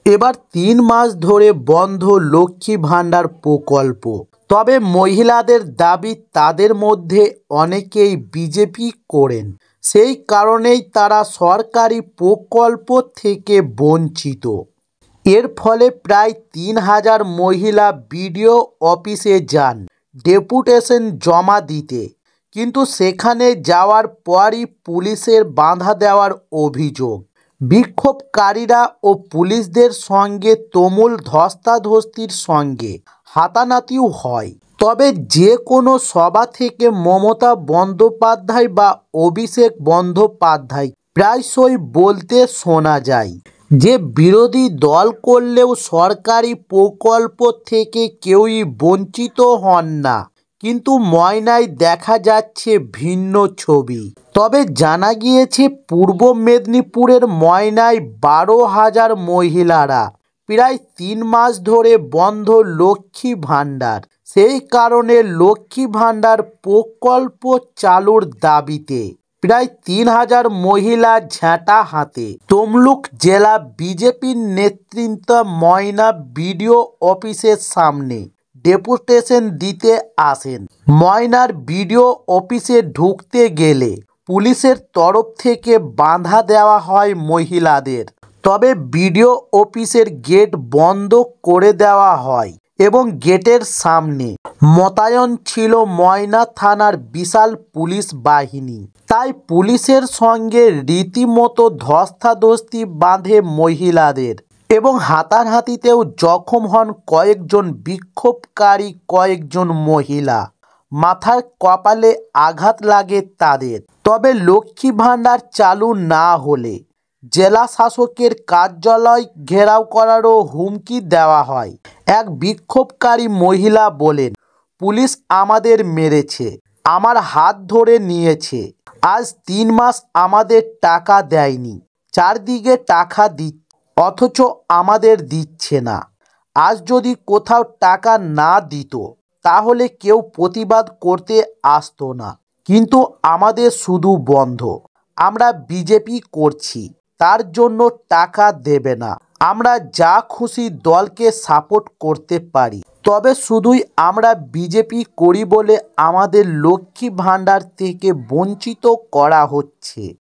এবার ৩ মাস ধরে বন্ধ লক্ষ্মী ভাণ্ডার প্রকল্প। তবে মহিলাদের দাবি তাদের মধ্যে অনেকেই বিজেপি করেন, সেই কারণেই তারা সরকারি প্রকল্প থেকে বঞ্চিত। এর ফলে প্রায় ৩,০০০ মহিলা বিডিও অফিসে যান ডেপুটেশন জমা দিতে, কিন্তু সেখানে যাওয়ার পরই পুলিশের বাধা দেওয়ার অভিযোগ। বিক্ষোভকারীরা ও পুলিশদের সঙ্গে তুমুল ধস্তাধস্তির সঙ্গে হাতাহাতিও হয়। তবে যে কোনো সভা থেকে মমতা বন্দ্যোপাধ্যায় বা অভিষেক বন্দ্যোপাধ্যায় প্রায়শই বলতে শোনা যায় যে বিরোধী দল করলেও সরকারি প্রকল্প থেকে কেউই বঞ্চিত হন না। কিন্তু ময়নায় দেখা যাচ্ছে ভিন্ন ছবি। তবে জানা গিয়েছে পূর্ব মেদিনীপুরের ময়নায় ১২,০০০ মহিলারা প্রায় ৩ মাস ধরে বন্ধ লক্ষ্মী ভাণ্ডার। সেই কারণে লক্ষ্মী ভাণ্ডার প্রকল্প চালুর দাবিতে প্রায় ৩,০০০ মহিলা ঝাঁটা হাতে তমলুক জেলা বিজেপির নেতৃত্বে ময়না বিডিও অফিসের সামনে ডেপুটেশন দিতে আসেন। ময়নার বিডিও অফিসে ঢুকতে গেলে পুলিশের তরফ থেকে বাধা দেওয়া হয় মহিলাদের। তবে বিডিও অফিসের গেট বন্ধ করে দেওয়া হয় এবং গেটের সামনে মোতায়েন ছিল ময়না থানার বিশাল পুলিশ বাহিনী। তাই পুলিশের সঙ্গে রীতিমতো ধস্তাধস্তি বাঁধে মহিলাদের এবং হাতাহাতিতেও জখম হন কয়েকজন বিক্ষোভকারী। কয়েকজন মহিলা মাথার কপালে আঘাত লাগে তাদের। তবে লক্ষ্মী ভাণ্ডার চালু না হলে জেলা শাসকের কার্যালয় ঘেরাও করারও হুমকি দেওয়া হয়। এক বিক্ষোভকারী মহিলা বলেন, পুলিশ আমাদের মেরেছে, আমার হাত ধরে নিয়েছে, আজ ৩ মাস আমাদের টাকা দেয়নি, চারদিকে টাকা দিচ্ছে অথচ আমাদের দিচ্ছে না। আজ যদি কোথাও টাকা না দিত তাহলে কেউ প্রতিবাদ করতে আসতো না, কিন্তু আমাদের শুধু বন্ধ। আমরা বিজেপি করছি, তার জন্য টাকা দেবে না। আমরা যা খুশি দলকে সাপোর্ট করতে পারি, তবে শুধুই আমরা বিজেপি করি বলে আমাদের লক্ষ্মী ভাণ্ডার থেকে বঞ্চিত করা হচ্ছে।